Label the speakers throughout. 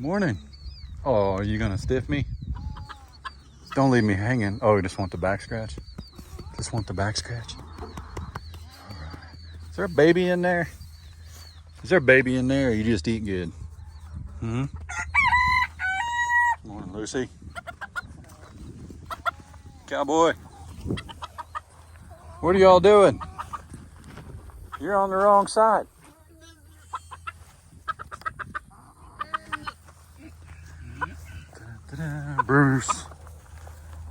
Speaker 1: Morning. Oh, are you gonna stiff me? Don't leave me hanging. Oh, you just want the back scratch? Just want the back scratch? All right. Is there a baby in there? Is there a baby in there, or you just eat good? Morning, Lucy. Cowboy. What are y'all doing? You're on the wrong side. Bruce.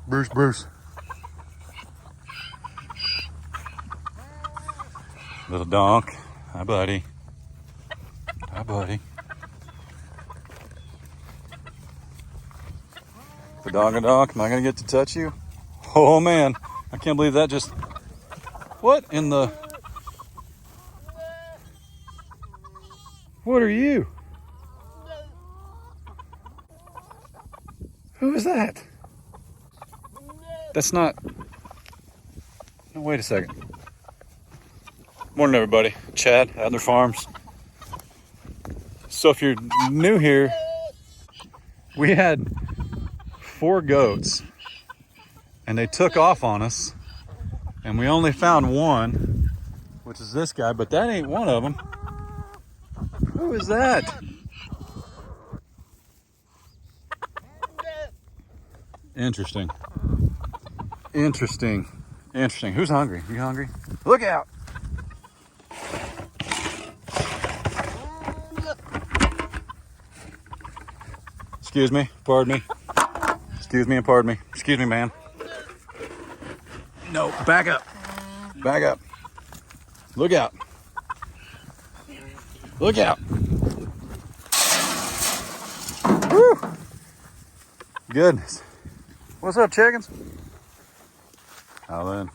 Speaker 1: Bruce. Little donk. Hi, buddy. Hi, buddy. The dog and donk. Am I going to get to touch you? Oh, man. I can't believe that just... What in the... What are you? Who is that? That's not... No, wait a second. Morning, everybody. Chad, Adler Farms. So if you're new here, we had 4 goats and they took off on us, and we only found one, which is this guy, but that ain't one of them. Who is that? Interesting. Who's hungry? You hungry? Look out! Excuse me, pardon me. Excuse me and pardon me. Excuse me, man. No, back up. Back up. Look out. Look out. Woo! Goodness. What's up, chickens? Alan.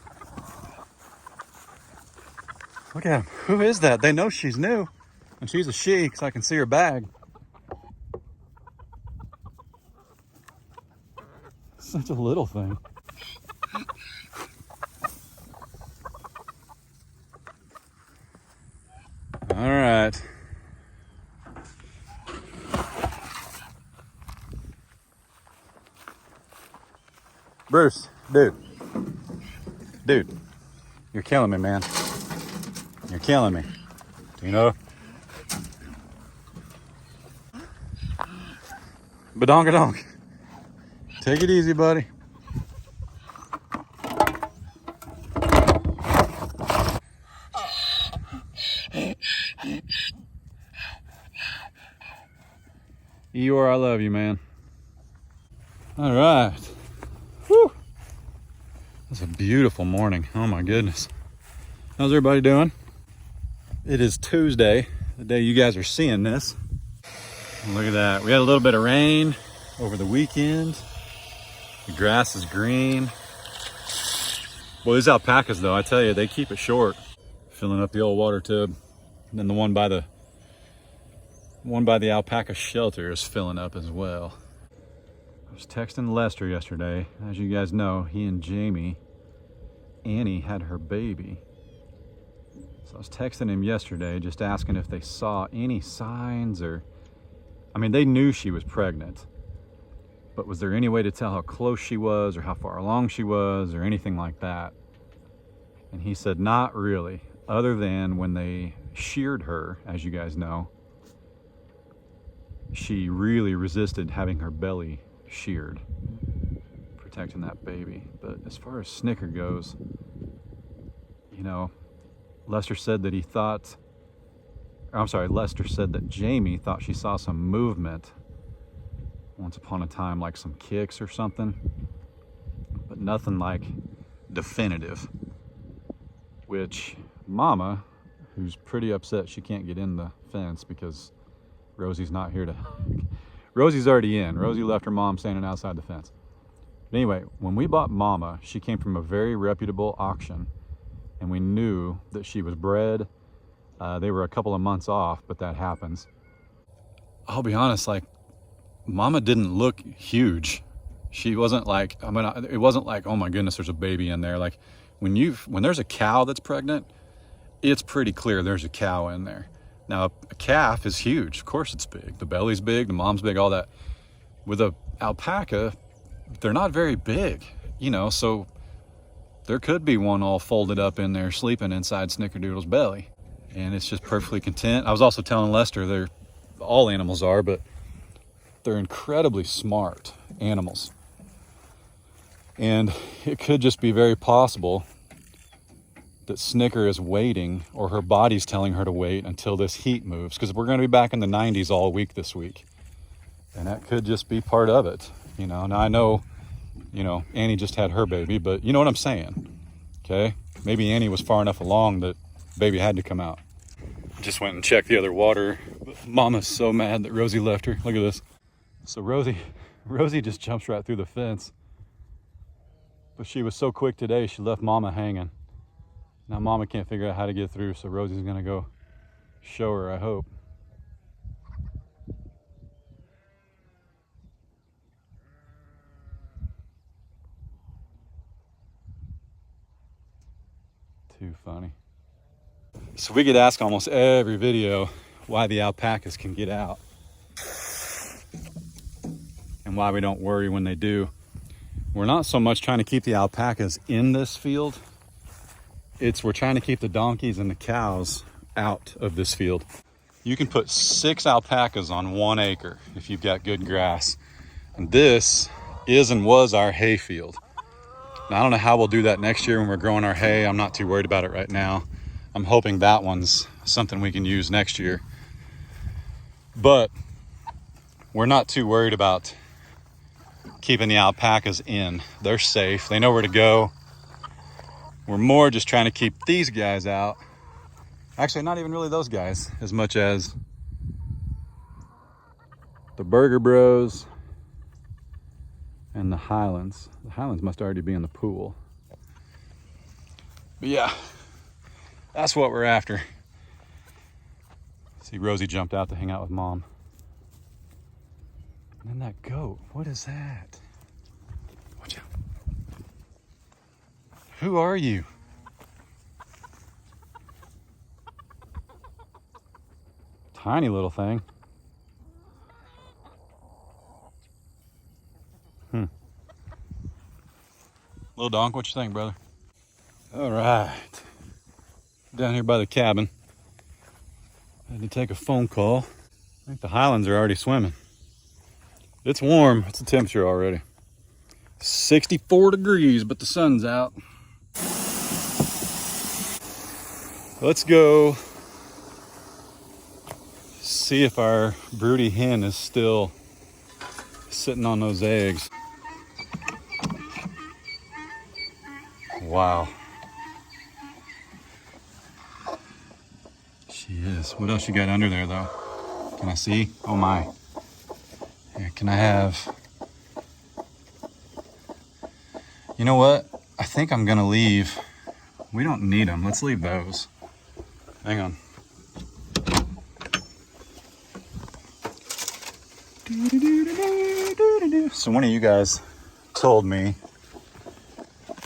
Speaker 1: Look at him. Who is that? They know she's new. And she's a she, because I can see her bag. Such a little thing. All right. Bruce, dude, you're killing me, man. You're killing me. You know? Badonka-donk. Take it easy, buddy. Eeyore, I love you, man. All right. Whew. It's a beautiful morning. Oh my goodness. How's everybody doing? It is Tuesday, the day you guys are seeing this. Look at that. We had a little bit of rain over the weekend. The grass is green. Boy, these alpacas, though, I tell you, they keep it short. Filling up the old water tub. And then the one by the alpaca shelter is filling up as well. I was texting Lester yesterday. As you guys know, he and Annie had her baby. So I was texting him yesterday, just asking if they saw any signs or... I mean, they knew she was pregnant. But was there any way to tell how close she was or how far along she was or anything like that? And he said, not really, other than when they sheared her, as you guys know, she really resisted having her belly sheared, protecting that baby. But as far as Snicker goes, you know, Lester said that Jamie thought she saw some movement once upon a time, like some kicks or something, but nothing like definitive. Which Mama, who's pretty upset she can't get in the fence because Rosie's not here to... Rosie's already in. Rosie left her mom standing outside the fence. But anyway, when we bought Mama, she came from a very reputable auction, and we knew that she was bred. They were a couple of months off, but that happens. I'll be honest, like, Mama didn't look huge. She wasn't like, I mean, it wasn't like, oh my goodness, there's a baby in there. Like, when there's a cow that's pregnant, it's pretty clear there's a cow in there. Now, a calf is huge. Of course it's big. The belly's big, the mom's big, all that. With a alpaca, they're not very big, you know, so there could be one all folded up in there sleeping inside Snickerdoodle's belly. And it's just perfectly content. I was also telling Lester, all animals are, but they're incredibly smart animals. And it could just be very possible that Snicker is waiting, or her body's telling her to wait until this heat moves, because we're going to be back in the 90s all week this week. And that could just be part of it. You know, now I know, you know, Annie just had her baby, but you know what I'm saying, okay? Maybe Annie was far enough along that baby had to come out. Just went and checked the other water. Mama's so mad that Rosie left her. Look at this. So Rosie just jumps right through the fence. But she was so quick today, she left Mama hanging. Now Mama can't figure out how to get through, so Rosie's gonna go show her, I hope. Too funny. So we get asked almost every video why the alpacas can get out and why we don't worry when they do. We're not so much trying to keep the alpacas in this field. We're trying to keep the donkeys and the cows out of this field. You can put 6 alpacas on 1 acre if you've got good grass. And this is and was our hay field. Now, I don't know how we'll do that next year when we're growing our hay. I'm not too worried about it right now. I'm hoping that one's something we can use next year. But we're not too worried about keeping the alpacas in. They're safe. They know where to go. We're more just trying to keep these guys out. Actually, not even really those guys, as much as the Burger Bros and the Highlands. The Highlands must already be in the pool. But yeah, that's what we're after. See, Rosie jumped out to hang out with Mom. And then that goat, what is that? Watch out. Who are you? Tiny little thing. Little donk, what you think, brother? All right. Down here by the cabin. I had to take a phone call. I think the Highlands are already swimming. It's warm. It's the temperature already. 64 degrees, but the sun's out. Let's go see if our broody hen is still sitting on those eggs. Wow. She is. What else you got under there, though? Can I see? Oh, my. Here, can I have... You know what? I think I'm going to leave. We don't need them. Let's leave those. Hang on. So one of you guys told me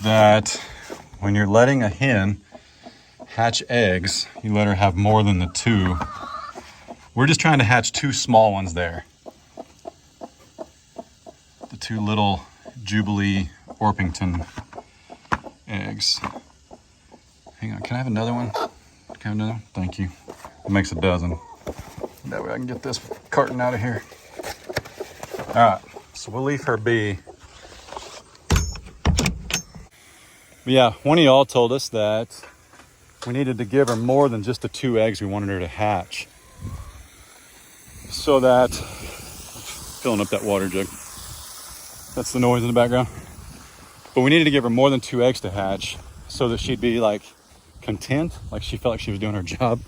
Speaker 1: that when you're letting a hen hatch eggs, you let her have more than the 2. We're just trying to hatch 2 small ones there. The 2 little Jubilee Orpington eggs. Hang on, can I have another one? Can I have another one? Thank you. It makes a dozen. That way I can get this carton out of here. All right, so we'll leave her be. But yeah, one of y'all told us that we needed to give her more than just the 2 eggs we wanted her to hatch. So that, filling up that water jug. That's the noise in the background. But we needed to give her more than 2 eggs to hatch so that she'd be like content, like she felt like she was doing her job.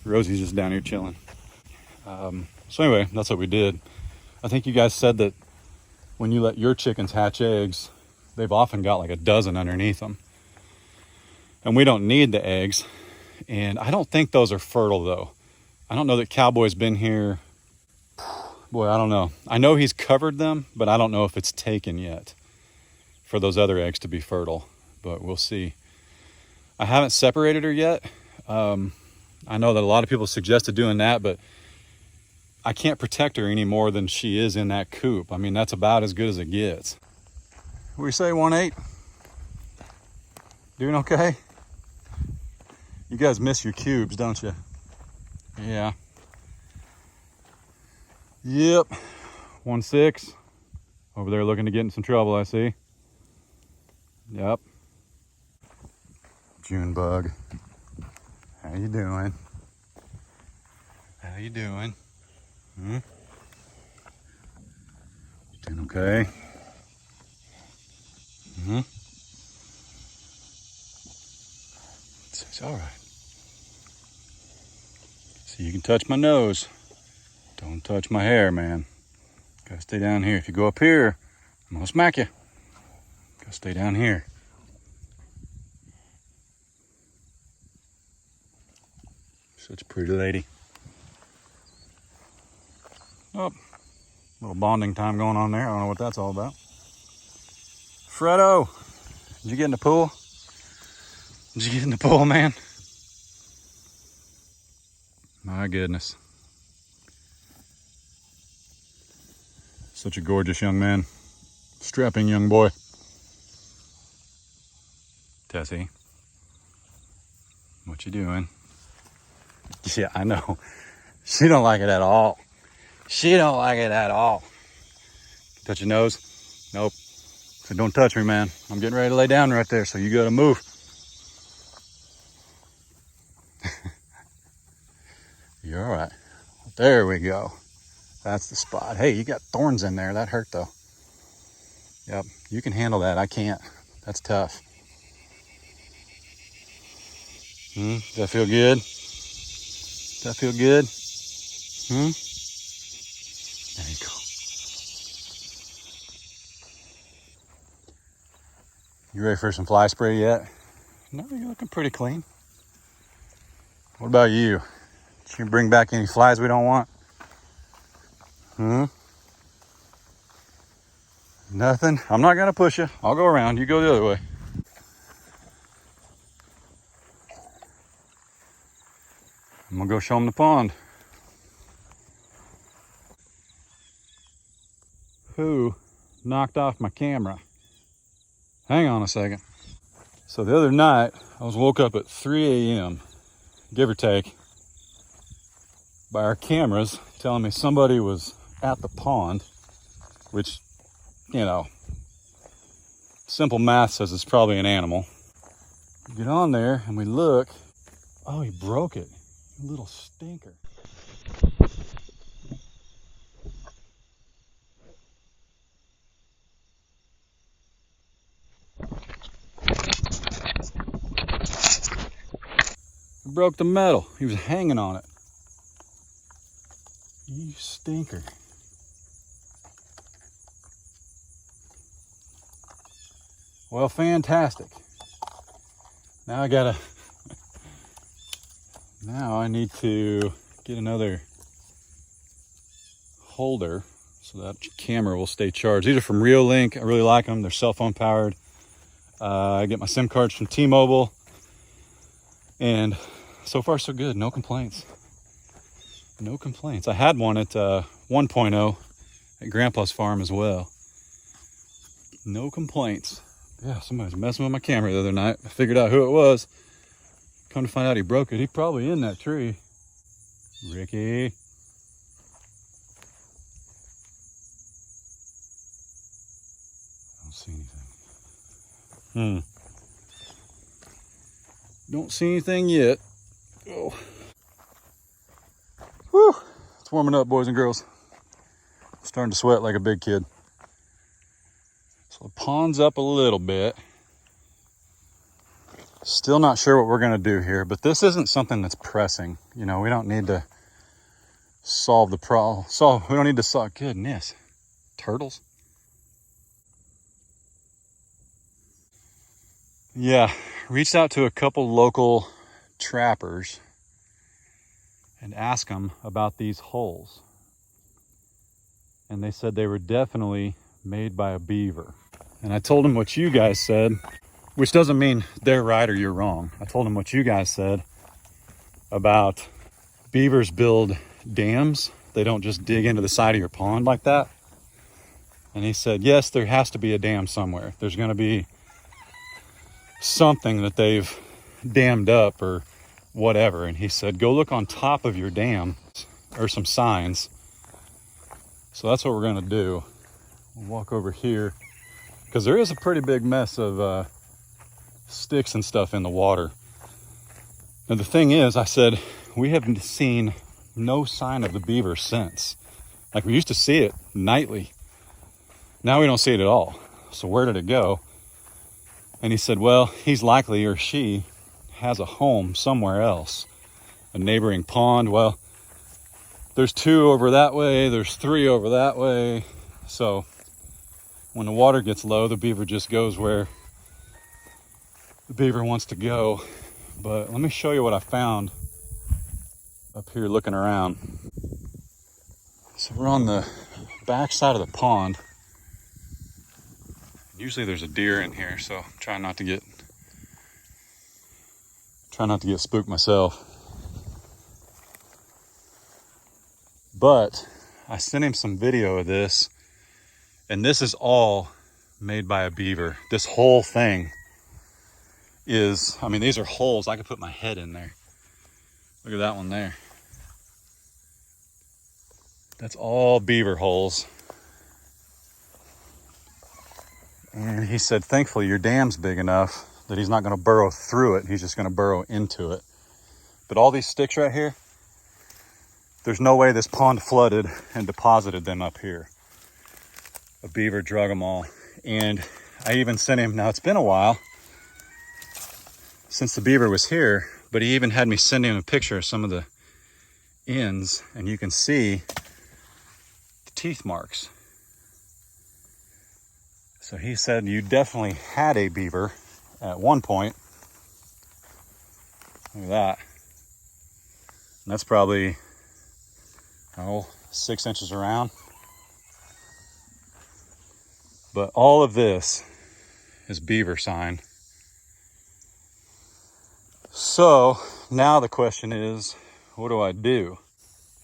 Speaker 1: Rosie's just down here chilling. So anyway, that's what we did. I think you guys said that when you let your chickens hatch eggs, they've often got like a dozen underneath them. And we don't need the eggs. And I don't think those are fertile though. I don't know that Cowboy's been here. Boy, I don't know. I know he's covered them, but I don't know if it's taken yet for those other eggs to be fertile, but we'll see. I haven't separated her yet. I know that a lot of people suggested doing that, but I can't protect her any more than she is in that coop. I mean, that's about as good as it gets. What do you say, 1-8? Doing okay? You guys miss your cubes, don't you? Yeah. Yep. 1-6. Over there looking to get in some trouble, I see. Yep. June bug. How you doing? How you doing? Doing okay? It's all right. So you can touch my nose. Don't touch my hair, man. Gotta stay down here. If you go up here, I'm gonna smack you. Gotta stay down here. Such a pretty lady. Oh, little bonding time going on there. I don't know what that's all about. Fredo, did you get in the pool? Did you get in the pool, man? My goodness. Such a gorgeous young man. Strapping young boy. Tessie, what you doing? Yeah, I know. She don't like it at all. She don't like it at all. Touch your nose? Nope. So don't touch me, man. I'm getting ready to lay down right there, so you gotta move. You're all right. There we go. That's the spot. Hey, you got thorns in there. That hurt, though. Yep, you can handle that. I can't. That's tough. Does that feel good? Does that feel good? There you go. You ready for some fly spray yet? No, you're looking pretty clean. What about you? Did you bring back any flies we don't want? Nothing? I'm not gonna push you. I'll go around. You go the other way. I'm gonna go show them the pond. Who knocked off my camera? Hang on a second. So the other night, I was woke up at 3 a.m., give or take, by our cameras telling me somebody was at the pond, which, you know, simple math says it's probably an animal. We get on there and we look. Oh, he broke it. You little stinker. He broke the metal. He was hanging on it. You stinker. Well, fantastic. Now now I need to get another holder so that camera will stay charged. These are from Reolink. I really like them. They're cell phone powered. I get my SIM cards from T-Mobile. And so far so good. No complaints. No complaints. I had one at 1.0 at Grandpa's farm as well. No complaints. Yeah, somebody was messing with my camera the other night. I figured out who it was. Come to find out he broke it. He's probably in that tree. Ricky. I don't see anything. Don't see anything yet. Oh. Whew. It's warming up, boys and girls. I'm starting to sweat like a big kid. So the pond's up a little bit. Still not sure what we're gonna do here, but this isn't something that's pressing. You know, we don't need to solve the problem. We don't need to solve, goodness, turtles. Yeah, reached out to a couple local trappers and asked them about these holes. And they said they were definitely made by a beaver. And I told them what you guys said, which doesn't mean they're right or you're wrong. I told them what you guys said. about beavers build dams. They don't just dig into the side of your pond like that. And he said, yes, there has to be a dam somewhere. There's going to be something that they've dammed up or whatever. And he said, go look on top of your dam or some signs. So that's what we're going to do. We'll walk over here because there is a pretty big mess of sticks and stuff in the water. And the thing is, I said, we haven't seen no sign of the beaver since. Like, we used to see it nightly. Now we don't see it at all. So where did it go? And he said, well, he's likely, or she has a home somewhere else, a neighboring pond. Well, there's 2 over that way, there's 3 over that way. So when the water gets low, the beaver just goes where the beaver wants to go. But let me show you what I found up here looking around. So we're on the back side of the pond. Usually there's a deer in here, so I'm trying not to get spooked myself. But I sent him some video of this, and this is all made by a beaver. This whole thing is, I mean, these are holes. I could put my head in there. Look at that one there. That's all beaver holes. And he said, thankfully, your dam's big enough that he's not going to burrow through it. He's just going to burrow into it. But all these sticks right here, there's no way this pond flooded and deposited them up here. A beaver drug them all. And I even sent him, now it's been a while since the beaver was here, but he even had me send him a picture of some of the ends, and you can see the teeth marks. So he said you definitely had a beaver at one point. Look at that. And that's probably, 6 inches around. But all of this is beaver sign. So now the question is, what do I do?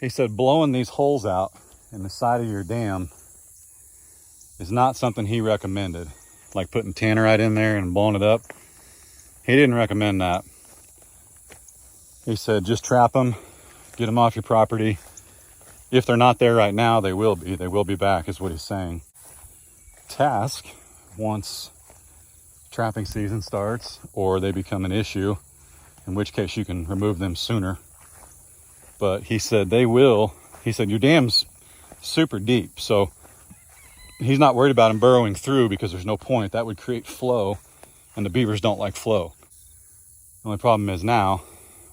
Speaker 1: He said blowing these holes out in the side of your dam is not something he recommended. Like putting tannerite in there and blowing it up. He didn't recommend that. He said just trap them, get them off your property. If they're not there right now, they will be. They will be back, is what he's saying. Task, once trapping season starts or they become an issue, in which case you can remove them sooner. But he said they will. He said your dam's super deep, so he's not worried about him burrowing through because there's no point. That would create flow, and the beavers don't like flow. The only problem is now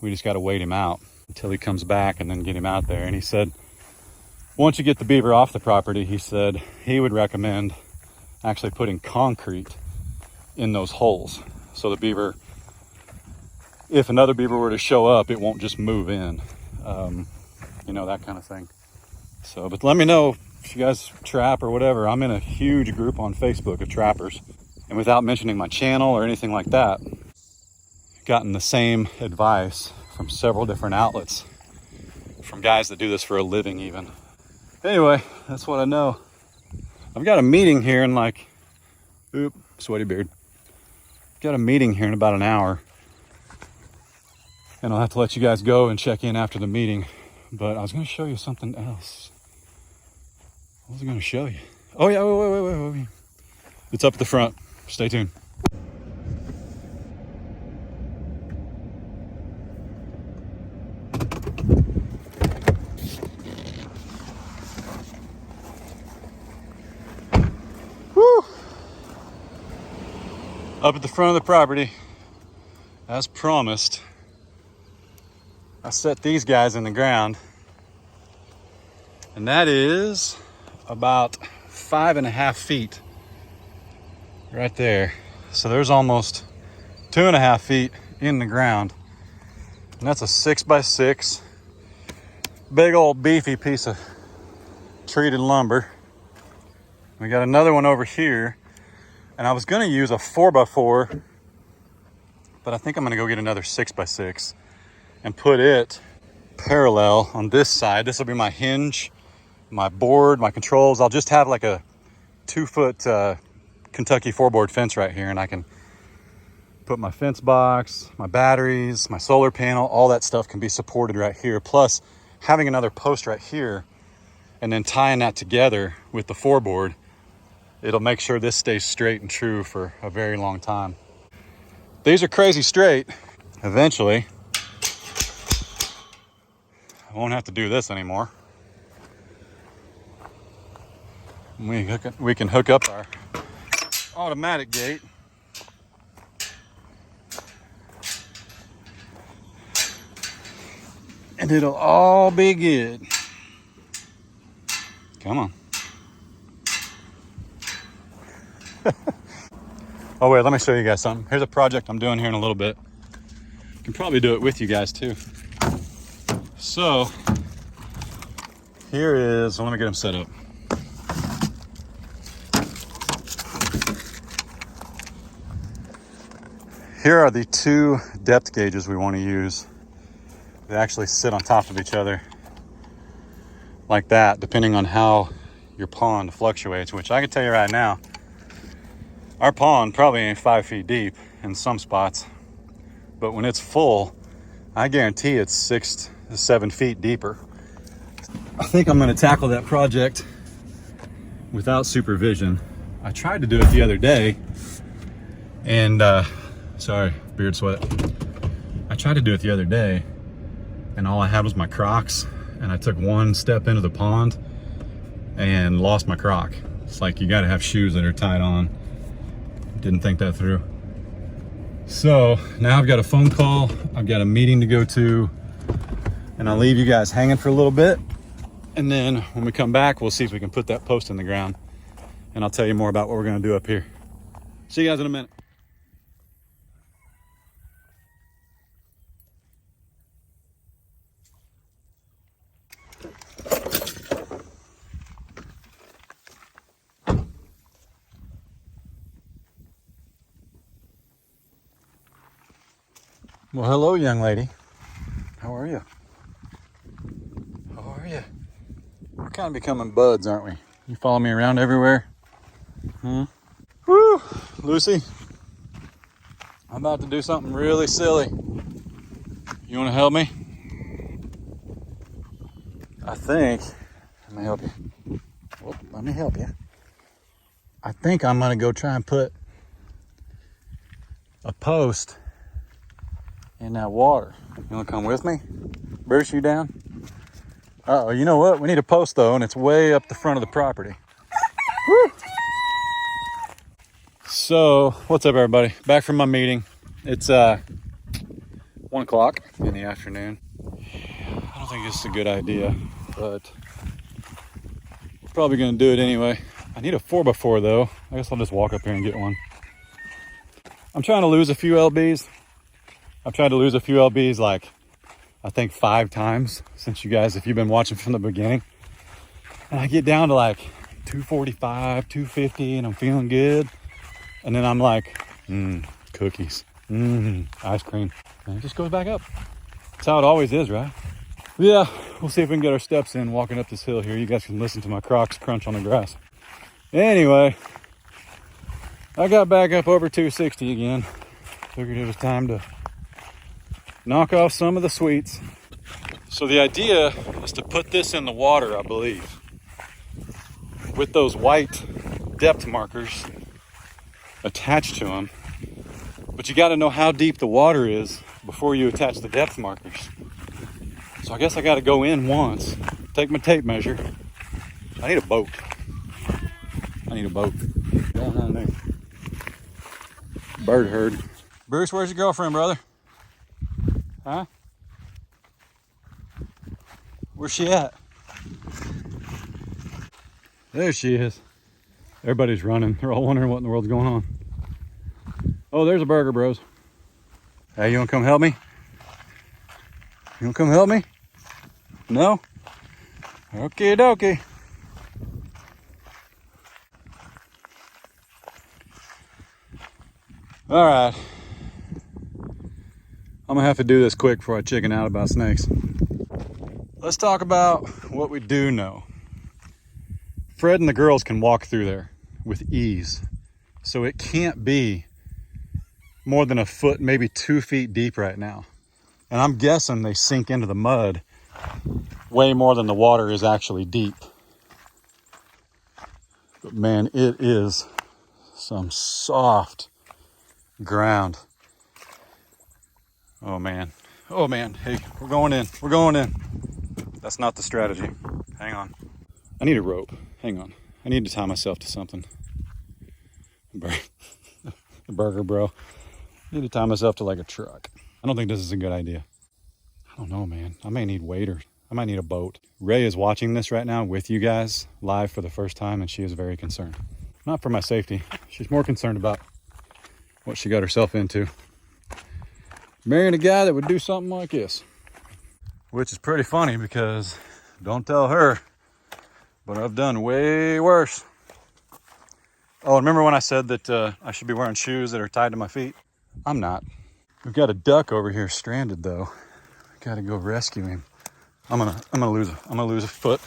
Speaker 1: we just got to wait him out until he comes back and then get him out there. And he said once you get the beaver off the property, he said he would recommend actually putting concrete in those holes. So the beaver, if another beaver were to show up, it won't just move in. That kind of thing. So, but let me know if you guys trap or whatever. I'm in a huge group on Facebook of trappers. And without mentioning my channel or anything like that, gotten the same advice from several different outlets, from guys that do this for a living even. Anyway, that's what I know. I've got a meeting here in sweaty beard. Got a meeting here in about an hour. And I'll have to let you guys go and check in after the meeting. But I was going to show you something else. What was I going to show you? Oh yeah, wait. It's up at the front. Stay tuned. Woo! Up at the front of the property, as promised, I set these guys in the ground, and that is about 5.5 feet right there. So there's almost 2.5 feet in the ground, and that's a 6x6 big old beefy piece of treated lumber. We got another one over here, and I was going to use a 4x4, but I think I'm going to go get another 6x6. and put it parallel on this side. This will be my hinge, my board, my controls. I'll just have like a 2-foot Kentucky 4-board fence right here, and I can put my fence box, my batteries, my solar panel, all that stuff can be supported right here. Plus having another post right here and then tying that together with the 4-board, it'll make sure this stays straight and true for a very long time. These are crazy straight. Eventually, I won't have to do this anymore. We can hook up our automatic gate. And it'll all be good. Come on. Oh wait, let me show you guys something. Here's a project I'm doing here in a little bit. I can probably do it with you guys too. So, here is, let me get them set up. Here are the 2 depth gauges we want to use. They actually sit on top of each other like that, depending on how your pond fluctuates, which I can tell you right now, our pond probably ain't 5 feet deep in some spots, but when it's full, I guarantee it's 6 to 7 feet deeper. I think I'm going to tackle that project without supervision. I tried to do it the other day, and sorry, beard sweat. I tried to do it the other day, and all I had was my Crocs, and I took 1 step into the pond and lost my Croc. It's like you got to have shoes that are tied on. Didn't think that through. So now I've got a phone call, I've got a meeting to go to, and I'll leave you guys hanging for a little bit, and then when we come back, we'll see if we can put that post in the ground, and I'll tell you more about what we're going to do up here. See you guys in a minute. Well, hello, young lady. How are you? How are you? We're kind of becoming buds, aren't we? You follow me around everywhere? Woo! Lucy, I'm about to do something really silly. You want to help me? I think, let me help you. Whoop, let me help you. I think I'm going to go try and put a post in that water. You want to come with me? Bear you down? Uh-oh, you know what? We need a post though, and it's way up the front of the property. Woo! So, what's up everybody? Back from my meeting. It's 1 o'clock in the afternoon. I don't think this is a good idea, but we're probably gonna do it anyway. I need a 4x4 though. I guess I'll just walk up here and get one. I'm trying to lose a few LBs. I've tried to lose a few LBs like, I think 5 times since you guys, if you've been watching from the beginning. And I get down to like 245, 250, and I'm feeling good. And then I'm like, cookies, ice cream. And it just goes back up. That's how it always is, right? But yeah, we'll see if we can get our steps in walking up this hill here. You guys can listen to my Crocs crunch on the grass. Anyway, I got back up over 260 again. Figured it was time to knock off some of the sweets. So the idea is to put this in the water, I believe, with those white depth markers attached to them. But you got to know how deep the water is before you attach the depth markers. So I guess I got to go in once, take my tape measure. I need a boat. Going on there. Bird herd. Bruce, where's your girlfriend, brother? Huh? Where's she at? There she is. Everybody's running. They're all wondering what in the world's going on. Oh, there's a burger, bros. Hey, you want to come help me? You want to come help me? No? Okie dokie. All right. I'm gonna have to do this quick before I chicken out about snakes. Let's talk about what we do know. Fred and the girls can walk through there with ease. So it can't be more than a foot, maybe 2 feet deep right now. And I'm guessing they sink into the mud way more than the water is actually deep. But man, it is some soft ground. Oh man, hey, we're going in. That's not the strategy. Hang on. I need a rope, hang on. I need to tie myself to something. The burger, bro. I need to tie myself to like a truck. I don't think this is a good idea. I don't know, man. I may need waiter. I might need a boat. Ray is watching this right now with you guys live for the first time, and she is very concerned. Not for my safety. She's more concerned about what she got herself into. Marrying a guy that would do something like this. Which is pretty funny because, don't tell her, but I've done way worse. Oh, remember when I said that I should be wearing shoes that are tied to my feet? I'm not. We've got a duck over here stranded though. Gotta go rescue him. I'm gonna lose a foot.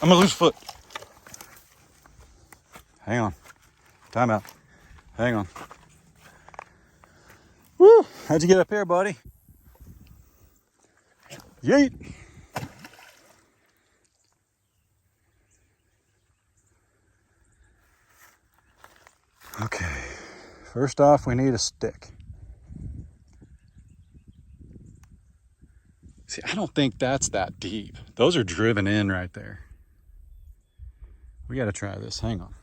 Speaker 1: Hang on. Time out. Hang on. Woo! How'd you get up here, buddy? Yeet! Okay. First off, we need a stick. See, I don't think that's that deep. Those are driven in right there. We gotta try this. Hang on.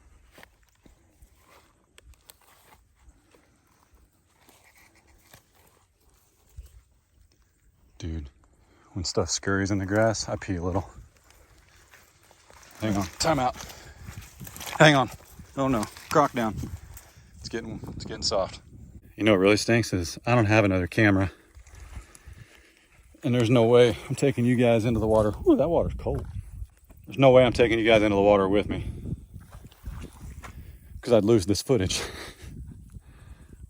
Speaker 1: Dude, when stuff scurries in the grass, I pee a little. Hang on. Time out. Hang on. Oh no. Croc down. It's getting soft. You know what really stinks is I don't have another camera. And there's no way I'm taking you guys into the water. Ooh, that water's cold. There's no way I'm taking you guys into the water with me. Because I'd lose this footage.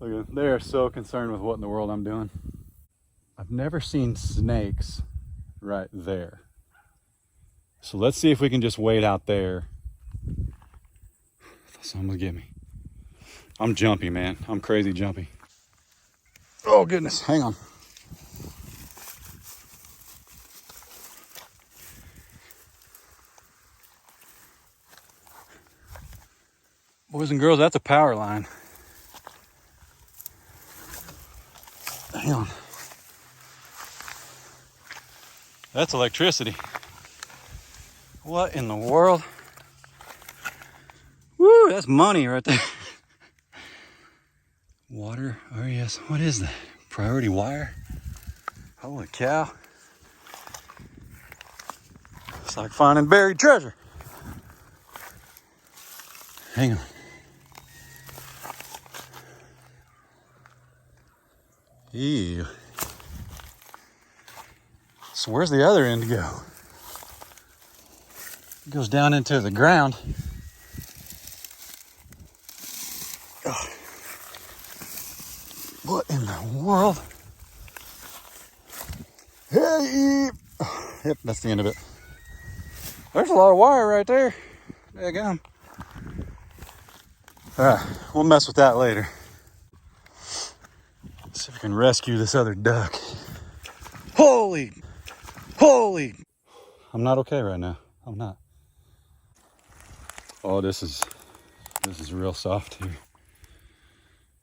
Speaker 1: Look at them. They are so concerned with what in the world I'm doing. I've never seen snakes right there. So let's see if we can just wait out there. Someone's get me. I'm jumpy, man. I'm crazy jumpy. Oh goodness, hang on. Boys and girls, that's a power line. Hang on. That's electricity. What in the world? Woo, that's money right there. Water, oh yes, what is that? Priority wire? Holy cow. It's like finding buried treasure. Hang on. Ew. So where's the other end go? It goes down into the ground. Ugh. What in the world? Hey! Oh, yep, that's the end of it. There's a lot of wire right there. Daggum. Alright, we'll mess with that later. Let's see if we can rescue this other duck. Holy! I'm not okay right now. I'm not. Oh, this is real soft here.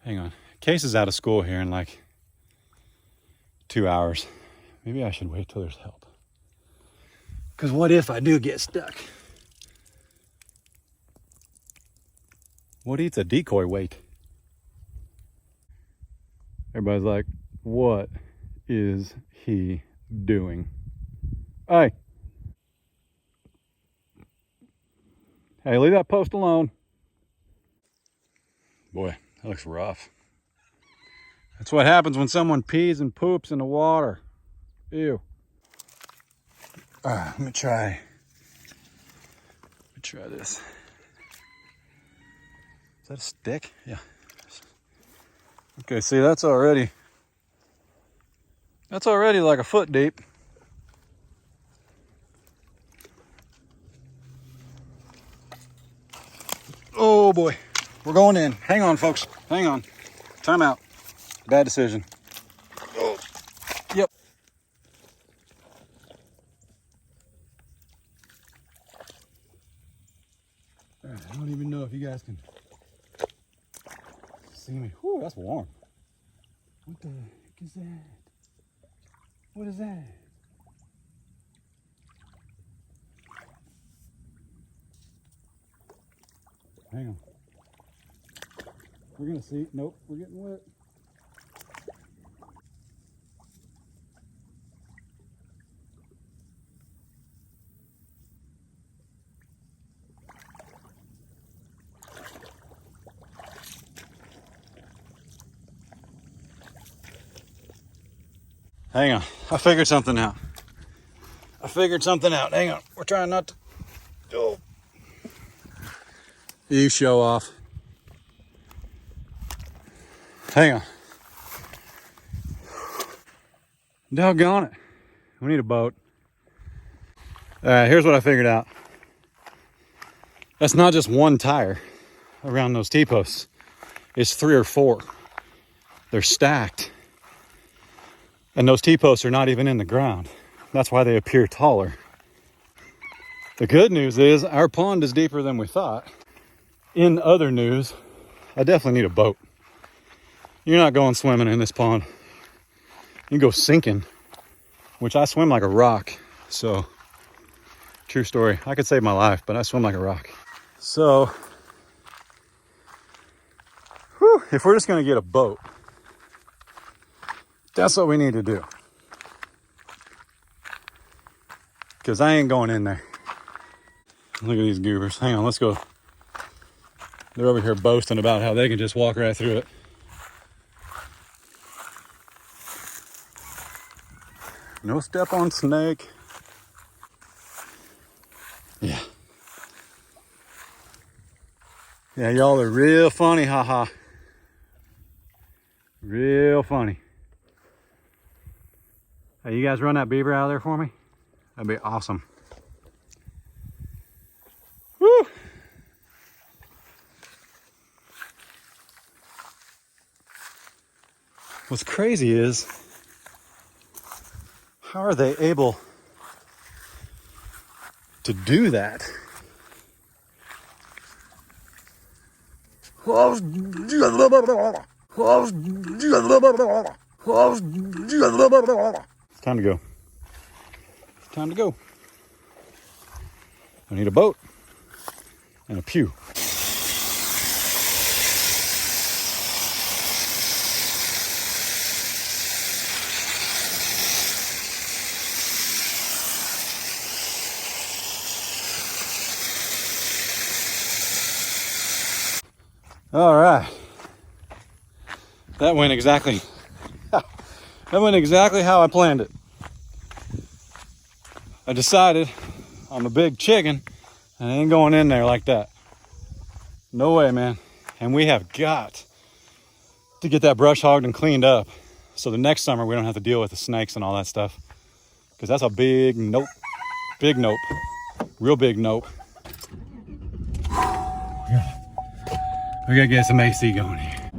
Speaker 1: Hang on. Case is out of school here in like 2 hours. Maybe I should wait till there's help. Because what if I do get stuck? What eats a decoy weight? Everybody's like, what is he doing? Hey. Hey, leave that post alone. Boy, that looks rough. That's what happens when someone pees and poops in the water. Ew. Let me try this. Is that a stick? Yeah. Okay, see, that's already That's already like a foot deep. Oh boy, we're going in. Hang on, folks. Hang on. Time out. Bad decision. Oh, yep. All right, I don't even know if you guys can see me. Whew, that's warm. What the heck is that? What is that? Hang on. We're gonna see. Nope, we're getting wet. Hang on. I figured something out. Hang on. We're trying not to. Oh. You show off. Hang on. Doggone it. We need a boat. All right, here's what I figured out. That's not just one tire around those T-posts. It's 3 or 4. They're stacked. And those T-posts are not even in the ground. That's why they appear taller. The good news is our pond is deeper than we thought. In other news, I definitely need a boat. You're not going swimming in this pond. You can go sinking, which I swim like a rock. So, true story. I could save my life, but I swim like a rock. So, if we're just gonna get a boat, that's what we need to do. Because I ain't going in there. Look at these goobers. Hang on, let's go. They're over here boasting about how they can just walk right through it. No step on snake. Yeah. Yeah, y'all are real funny, haha. Real funny. Hey, you guys run that beaver out of there for me? That'd be awesome. Woo! What's crazy is, how are they able to do that? It's time to go. Time to go. I need a boat and a pew. All right. That went exactly how I planned it. I decided I'm a big chicken and I ain't going in there like that. No way, man. And we have got to get that brush hogged and cleaned up so the next summer we don't have to deal with the snakes and all that stuff. Because that's a big nope. Big nope. Real big nope. We gotta get some AC going here.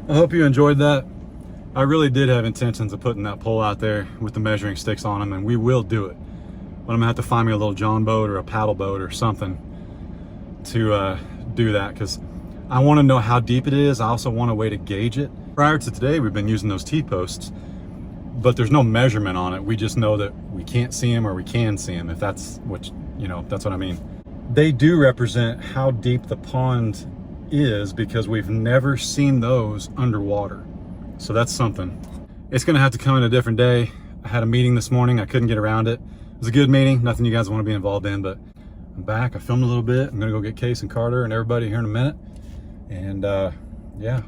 Speaker 1: I hope you enjoyed that. I really did have intentions of putting that pole out there with the measuring sticks on them, and we will do it. But I'm gonna have to find me a little John boat or a paddle boat or something to do that, because I want to know how deep it is. I also want a way to gauge it. Prior to today, we've been using those T-posts, but there's no measurement on it. We just know that we can't see them or we can see them, if that's what, you know, that's what I mean. They do represent how deep the pond is, because we've never seen those underwater. So that's something. It's gonna have to come in a different day. I had a meeting this morning. I couldn't get around it. It was a good meeting. Nothing you guys want to be involved in, but I'm back. I filmed a little bit. I'm gonna go get Case and Carter and everybody here in a minute. And yeah,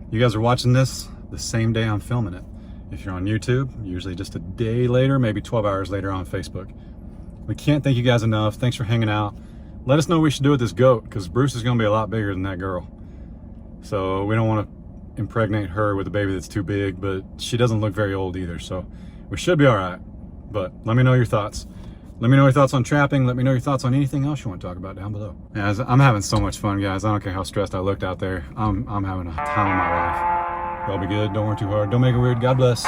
Speaker 1: you guys are watching this the same day I'm filming it. If you're on YouTube, usually just a day later, maybe 12 hours later on Facebook. We can't thank you guys enough. Thanks for hanging out. Let us know what we should do with this goat, because Bruce is gonna be a lot bigger than that girl. So we don't want to impregnate her with a baby that's too big, but she doesn't look very old either, so we should be all right. But let me know your thoughts. Let me know your thoughts on trapping. Let me know your thoughts on anything else you want to talk about down below. Guys, I'm having so much fun, guys. I don't care how stressed I looked out there. I'm having a time of my life. Y'all be good. Don't work too hard. Don't make it weird. God bless.